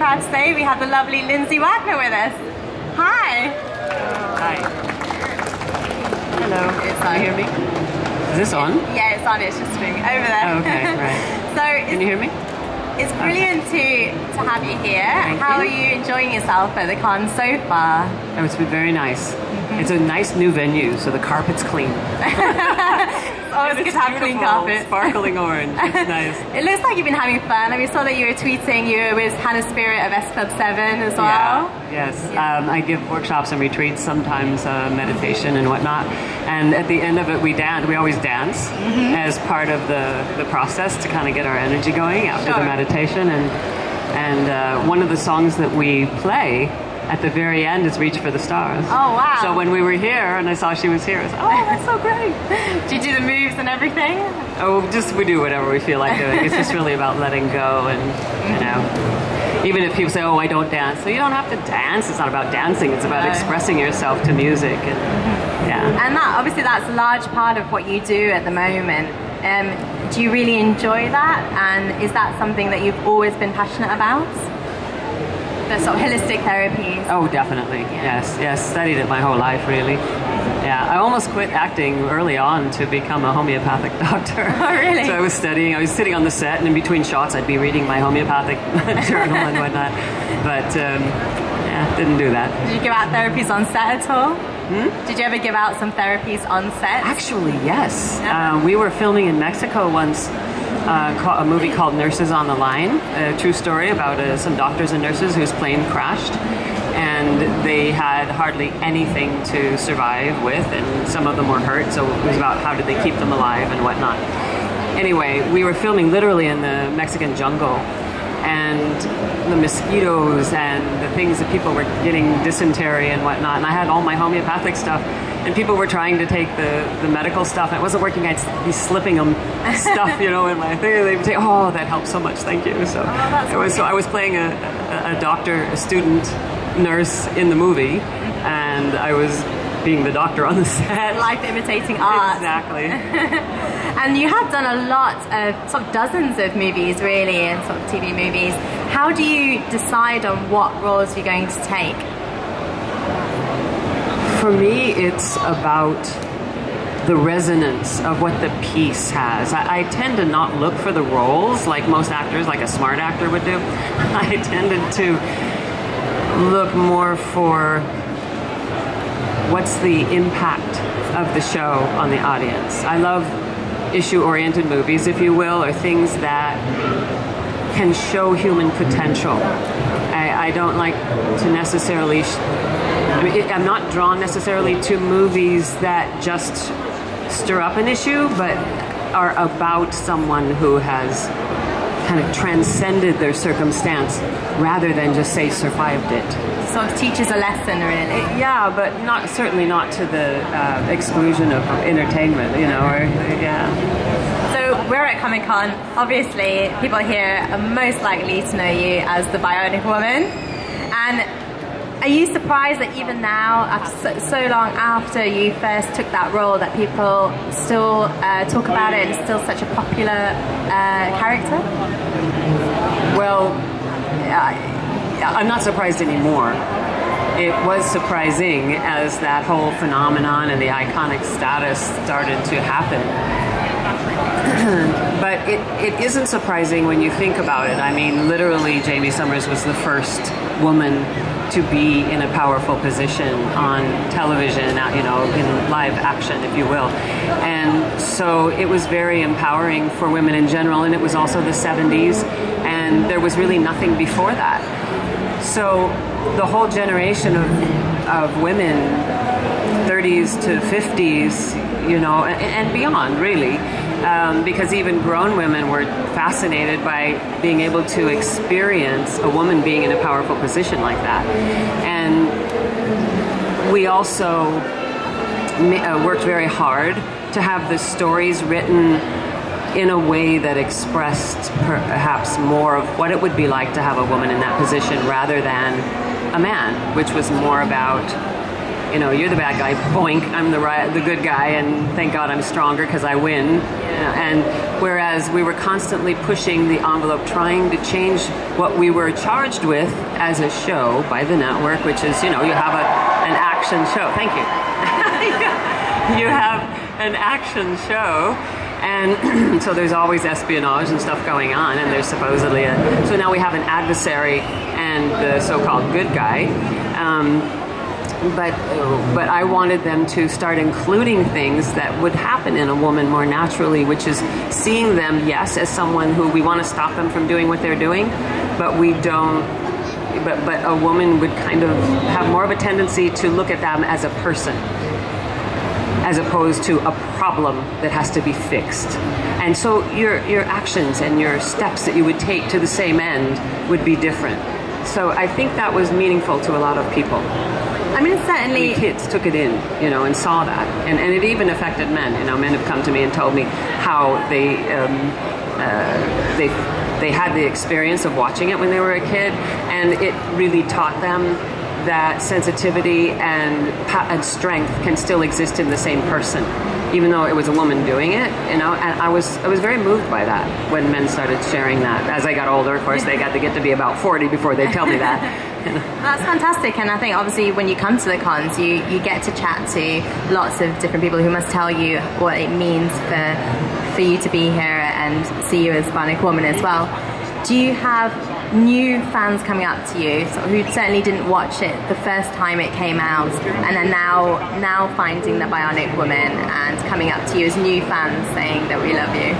proud to say we have the lovely Lindsay Wagner with us. Hi. Hi. Hello. Can you hear me? Is this on? Yeah, it's on. It's just over there. Oh, okay, right. So can you hear me? It's brilliant to have you here. Thank How you. are you enjoying yourself at the con so far? Oh, it's been very nice. It's a nice new venue, so the carpet's clean. It's always good to have clean carpets. Sparkling orange. It's nice. It looks like you've been having fun. We saw that you were tweeting you were with Hannah Spirit of S Club 7 as well. Yeah, yes. I give workshops and retreats, sometimes meditation and whatnot. And at the end of it, we dance. We always dance as part of the process to kind of get our energy going after the meditation. And one of the songs that we play at the very end is Reach for the Stars. Oh, wow. So when we were here and I saw she was here, I was like, oh, that's so great. Do you do the moves and everything? Oh, we do whatever we feel like doing. It's just really about letting go and, you know, even if people say, oh, I don't dance. So you don't have to dance. It's not about dancing. It's about expressing yourself to music. And, yeah. And obviously that's a large part of what you do at the moment. Do you really enjoy that? And is that something that you've always been passionate about? The sort of holistic therapies. Oh, definitely. Yes. Studied it my whole life, really. Yeah, I almost quit acting early on to become a homeopathic doctor. Oh, really? So I was studying. I was sitting on the set, and in between shots, I'd be reading my homeopathic journal and whatnot. But didn't do that. Did you give out therapies on set at all? Did you ever give out some therapies on set? Actually, yes. We were filming in Mexico once. A movie called Nurses on the Line, a true story about some doctors and nurses whose plane crashed, and they had hardly anything to survive with, and some of them were hurt, so it was about how did they keep them alive and whatnot. Anyway, we were filming literally in the Mexican jungle, and the mosquitoes and the things that people were getting dysentery and whatnot, and I had all my homeopathic stuff. And people were trying to take the medical stuff, and it wasn't working. I'd be slipping them stuff, you know, in my thing. They would say, "Oh, that helps so much, thank you." So I was playing a doctor, a student nurse in the movie, and I was being the doctor on the set. Life imitating art. Exactly. And you have done a lot of sort of dozens of movies, really, and sort of TV movies. How do you decide on what roles you're going to take? For me, it's about the resonance of what the piece has. I tend to not look for the roles like most actors, like a smart actor would do. I tended to look more for what's the impact of the show on the audience. I love issue-oriented movies, if you will, or things that can show human potential. I don't like to necessarily... I'm not drawn necessarily to movies that just stir up an issue, but are about someone who has kind of transcended their circumstance rather than just say survived it. Sort of teaches a lesson, really. Yeah, but certainly not to the exclusion of entertainment, you know. So we're at Comic-Con. Obviously, people here are most likely to know you as the Bionic Woman. And are you surprised that even now, after so long after you first took that role, that people still talk about it and it's still such a popular character? Well, I'm not surprised anymore. It was surprising as that whole phenomenon and the iconic status started to happen. But it isn't surprising when you think about it. I mean, literally, Jamie Summers was the first woman to be in a powerful position on television, you know, in live action, if you will. And so it was very empowering for women in general, and it was also the 70s, and there was really nothing before that. So the whole generation of women, 30s to 50s, you know, and beyond, really, because even grown women were fascinated by being able to experience a woman being in a powerful position like that. And we also worked very hard to have the stories written in a way that expressed perhaps more of what it would be like to have a woman in that position rather than a man, which was more about, you know, you're the bad guy, boink, I'm the good guy, and thank God I'm stronger because I win. And whereas we were constantly pushing the envelope, trying to change what we were charged with as a show by the network, which is, you know, you have an action show. Thank you. You have an action show, and so there's always espionage and stuff going on, and there's supposedly so now we have an adversary and the so-called good guy. But I wanted them to start including things that would happen in a woman more naturally, which is seeing them, yes, as someone who we want to stop them from doing what they're doing, but we don't. But a woman would kind of have more of a tendency to look at them as a person, as opposed to a problem that has to be fixed. And so your actions and your steps that you would take to the same end would be different. So I think that was meaningful to a lot of people. I mean, certainly kids took it in, you know, and saw that, and it even affected men. You know, men have come to me and told me how they had the experience of watching it when they were a kid, and it really taught them that sensitivity and strength can still exist in the same person, even though it was a woman doing it, you know. And I was very moved by that when men started sharing that. As I got older, of course, they got to get to be about 40 before they tell me that. That's fantastic, and I think obviously when you come to the cons, you get to chat to lots of different people who must tell you what it means for you to be here and see you as a Bionic Woman as well. Do you have new fans coming up to you who certainly didn't watch it the first time it came out, and are now finding the Bionic Woman and coming up to you as new fans saying that we love you?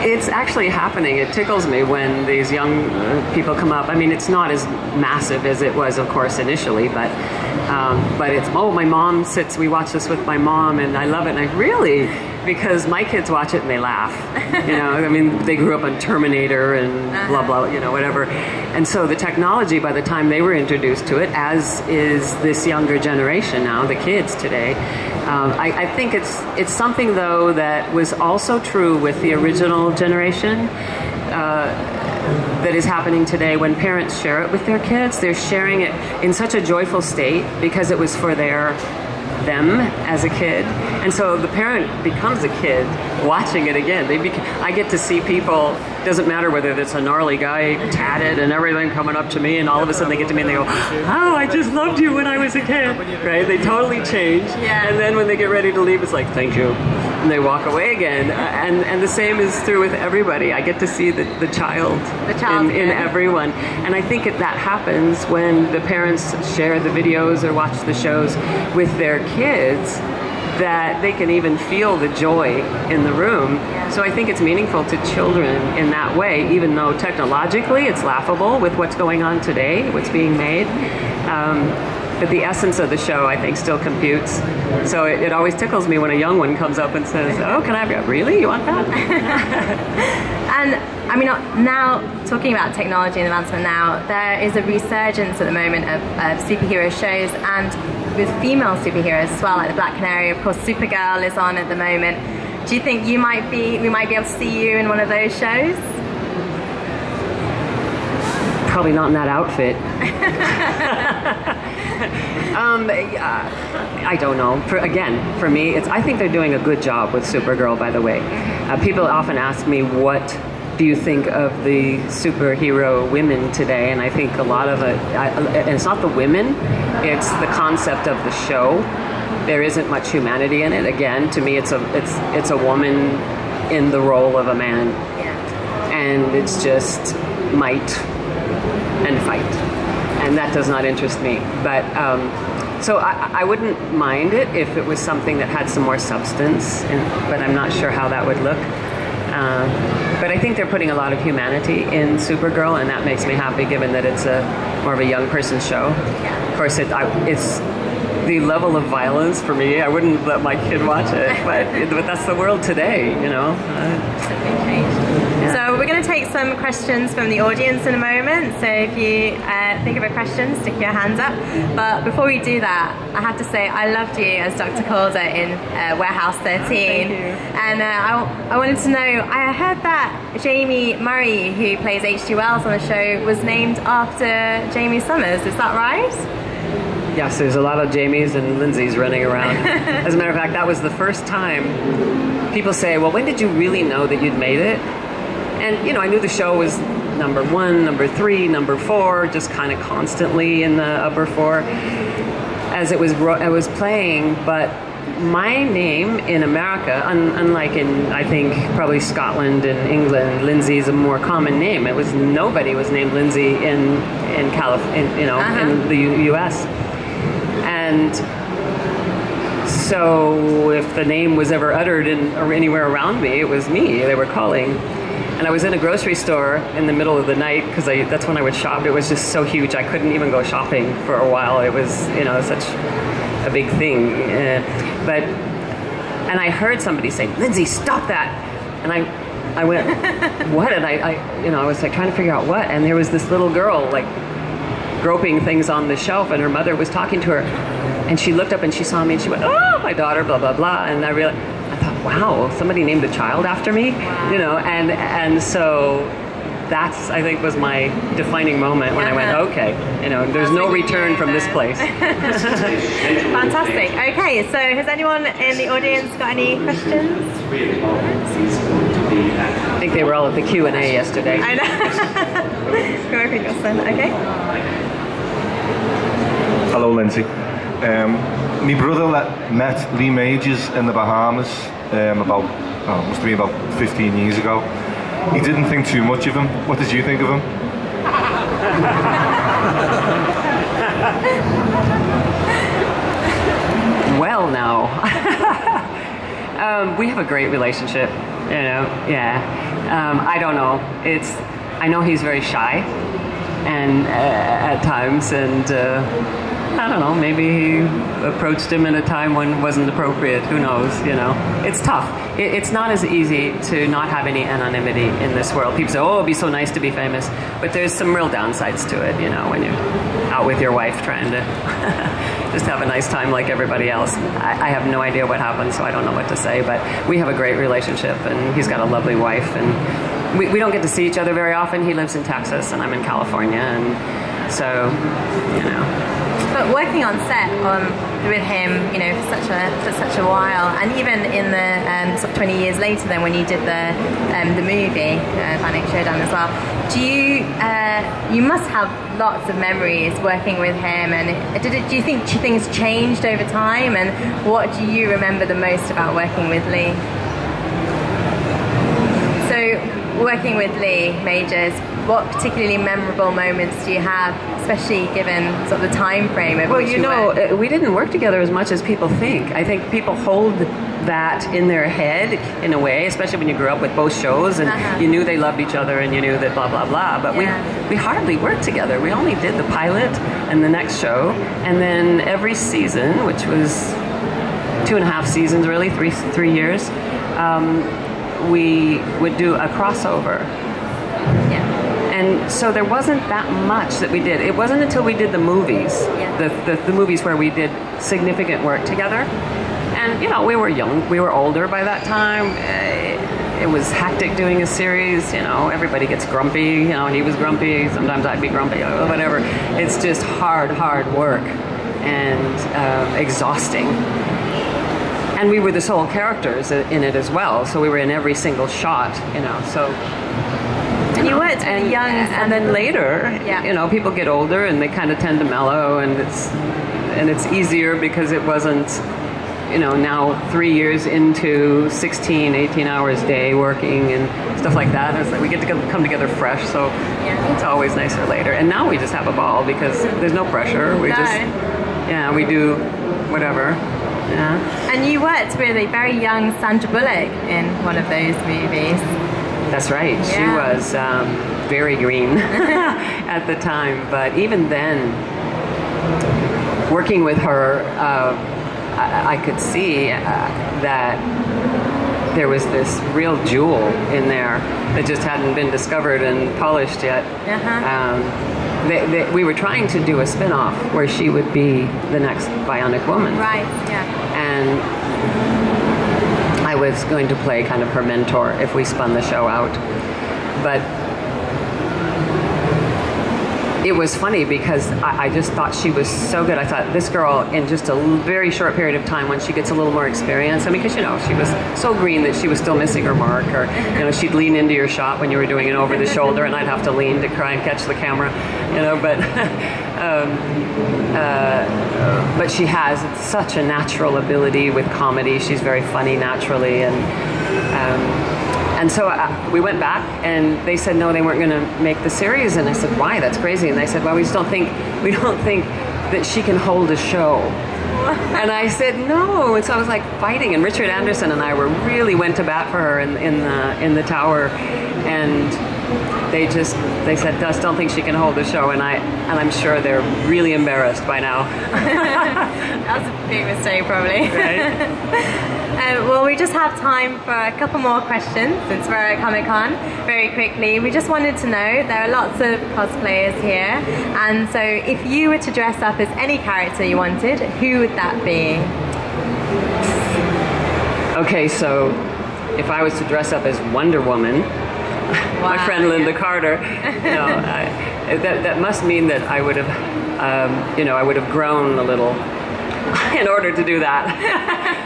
It's actually happening. It tickles me when these young people come up. I mean, it's not as massive as it was, of course, initially, but it's, oh, my mom sits, we watch this with my mom, and I love it, and I really, because my kids watch it and they laugh, you know. I mean, they grew up on Terminator and blah, blah, you know, whatever. And so the technology, by the time they were introduced to it, as is this younger generation now, the kids today, I think it's something, though, that was also true with the original generation, that is happening today. When parents share it with their kids, they're sharing it in such a joyful state because it was for them as a kid, and so the parent becomes a kid watching it again. I get to see people, doesn't matter whether it's a gnarly guy, tatted and everything, coming up to me, and all of a sudden they get to me and they go, oh, I just loved you when I was a kid, right? They totally change, and then when they get ready to leave, it's like, thank you, and they walk away again. And the same is true with everybody. I get to see the child in everyone, and I think that happens when the parents share the videos or watch the shows with their kids, that they can even feel the joy in the room. So I think it's meaningful to children in that way, even though technologically it's laughable with what's going on today, what's being made. But the essence of the show, I think, still computes. So it always tickles me when a young one comes up and says, oh, can I have you? Really? You want that? And I mean, now talking about technology and advancement now, there is a resurgence at the moment of superhero shows, and with female superheroes as well, like the Black Canary. Of course, Supergirl is on at the moment. Do you think we might be able to see you in one of those shows? Probably not in that outfit. I don't know. For me, I think they're doing a good job with Supergirl, by the way. People often ask me, what do you think of the superhero women today? And I think a lot of it, and it's not the women, it's the concept of the show. There isn't much humanity in it. Again, to me, it's a woman in the role of a man. Yeah. And it's just might and fight. And that does not interest me. But so I wouldn't mind it if it was something that had some more substance, but I'm not sure how that would look. But I think they're putting a lot of humanity in Supergirl, and that makes me happy, given that it's more of a young person's show. Of course, it's the level of violence for me. I wouldn't let my kid watch it, but that's the world today, you know. So we're going to take some questions from the audience in a moment. So if you think of a question, stick your hands up. But before we do that, I have to say I loved you as Dr. Calder in Warehouse 13. Thank you. And I wanted to know, I heard that Jamie Murray, who plays H.G. Wells on the show, was named after Jamie Summers. Is that right? Yes, there's a lot of Jamies and Lindsays running around. As a matter of fact, that was the first time people say, well, when did you really know that you'd made it? And, you know, I knew the show was number 1, number 3, number 4, just kind of constantly in the upper 4 as it was playing. But my name in America, unlike in, I think, probably Scotland and England, Lindsay is a more common name. Nobody was named Lindsay in the U.S. And so if the name was ever uttered or anywhere around me, it was me they were calling. And I was in a grocery store in the middle of the night, because that's when I would shop. It was just so huge, I couldn't even go shopping for a while. It was, you know, such a big thing. And I heard somebody say, Lindsay, stop that. And I went, what? And I was like trying to figure out what. And there was this little girl, like, groping things on the shelf, and her mother was talking to her, and she looked up and she saw me and she went, oh, my daughter, blah blah blah. And I thought, wow, somebody named a child after me. Wow. You know, and so that's, I think, was my defining moment when I went, okay, you know, there's no return from this place. Fantastic. Okay, so has anyone in the audience got any questions? I think they were all at the Q&A yesterday. I know. Go over, Gosselin. Okay. Hello, Lindsay. My brother met Lee Majors in the Bahamas must have been about 15 years ago. He didn't think too much of him. What did you think of him? Well, now, we have a great relationship, you know, yeah. I don't know. I know he's very shy, and at times, and I don't know, maybe he approached him in a time when it wasn't appropriate. Who knows, you know. It's tough. It's not as easy to not have any anonymity in this world. People say, oh, it'd be so nice to be famous. But there's some real downsides to it, you know, when you're out with your wife trying to just have a nice time like everybody else. I have no idea what happened, so I don't know what to say. But we have a great relationship, and he's got a lovely wife. And we don't get to see each other very often. He lives in Texas, and I'm in California. And so, you know. But working on set with him, you know, for such a while, and even in the sort of 20 years later, then when you did the movie Panic Showdown as well, you must have lots of memories working with him. And do you think things changed over time? And what do you remember the most about working with Lee? So, working with Lee Majors, what particularly memorable moments do you have, especially given sort of the time frame of which you worked? We didn't work together as much as people think. I think people hold that in their head in a way, especially when you grew up with both shows and you knew they loved each other and you knew that blah blah blah, but we hardly worked together. We only did the pilot and the next show, and then every season, which was 2.5 seasons really, three years, we would do a crossover. Yeah. And so there wasn't that much that we did. It wasn't until we did the movies, the movies where we did significant work together. And, you know, we were young, we were older by that time. It was hectic doing a series, you know, everybody gets grumpy, you know, and he was grumpy, sometimes I'd be grumpy, or whatever. It's just hard work and exhausting. And we were the sole characters in it as well, so we were in every single shot, you know, so... And you worked really young. And then later, you know, people get older and they kind of tend to mellow, and it's easier because it wasn't now 3 years into 16, 18 hours a day working and stuff like that. It's like we get to come together fresh, so it's always nicer later. And now we just have a ball because there's no pressure. We we do whatever. Yeah. And you worked with a very young Sandra Bullock in one of those movies. That's right. Yeah. She was very green at the time, but even then, working with her, I could see that there was this real jewel in there that just hadn't been discovered and polished yet. We were trying to do a spin-off where she would be the next Bionic Woman. Right, yeah. And I was going to play kind of her mentor if we spun the show out. But it was funny because I just thought she was so good. I thought this girl, in just a very short period of time, when she gets a little more experience, I mean, because she was so green that she was still missing her mark, or she'd lean into your shot when you were doing it over the shoulder, and I'd have to lean to try and catch the camera, but she has such a natural ability with comedy. She's very funny naturally, and so we went back, and they said no, they weren't going to make the series. And I said, why? That's crazy. And they said, well, we don't think that she can hold a show. And I said, no. And so I was like fighting. And Richard Anderson and I really went to bat for her in the tower. And they said, just don't think she can hold the show. And I'm sure they're really embarrassed by now. That's a big mistake, probably. Right? Well, we just have time for a couple more questions since we're at Comic-Con. Very quickly, we just wanted to know, there are lots of cosplayers here, and so if you were to dress up as any character you wanted, who would that be? Okay, so if I was to dress up as Wonder Woman, my friend Linda Carter, that must mean that I would have, I would have grown a little in order to do that.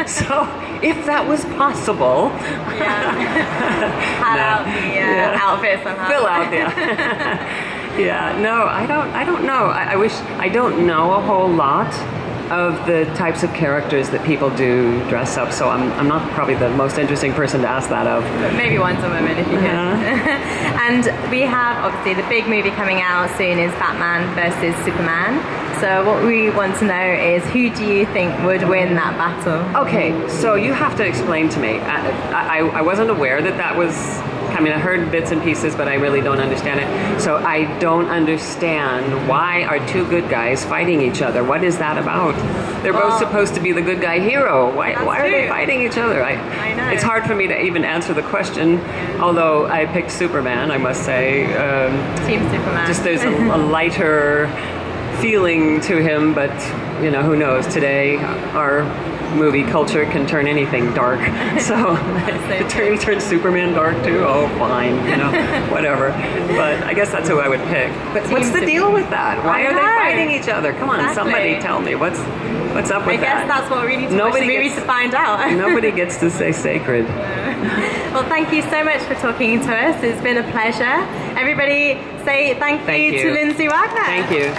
So if that was possible, outfit somehow. Fill out, no, I don't know. I don't know a whole lot of the types of characters that people do dress up, so I'm not probably the most interesting person to ask that of. But maybe Wonder Woman if you can. And we have, obviously, the big movie coming out soon is Batman versus Superman. So what we want to know is, who do you think would win that battle? Okay, so you have to explain to me. I wasn't aware that was... I mean, I heard bits and pieces, but I really don't understand it. So I don't understand, why are two good guys fighting each other? What is that about? They're both supposed to be the good guy hero. Why are they fighting each other? I know. It's hard for me to even answer the question, although I picked Superman, I must say. Team Superman. Just there's a lighter feeling to him, but who knows? Today, our movie culture can turn anything dark. So turn Superman dark too. Oh, fine, whatever. But I guess that's who I would pick. But what's the deal with that? Why are they fighting each other? Come on, somebody tell me what's up with that. I guess that's what we need to watch the movie to find out. Nobody gets to say sacred. Well, thank you so much for talking to us. It's been a pleasure. Everybody say thank you to Lindsay Wagner. Thank you.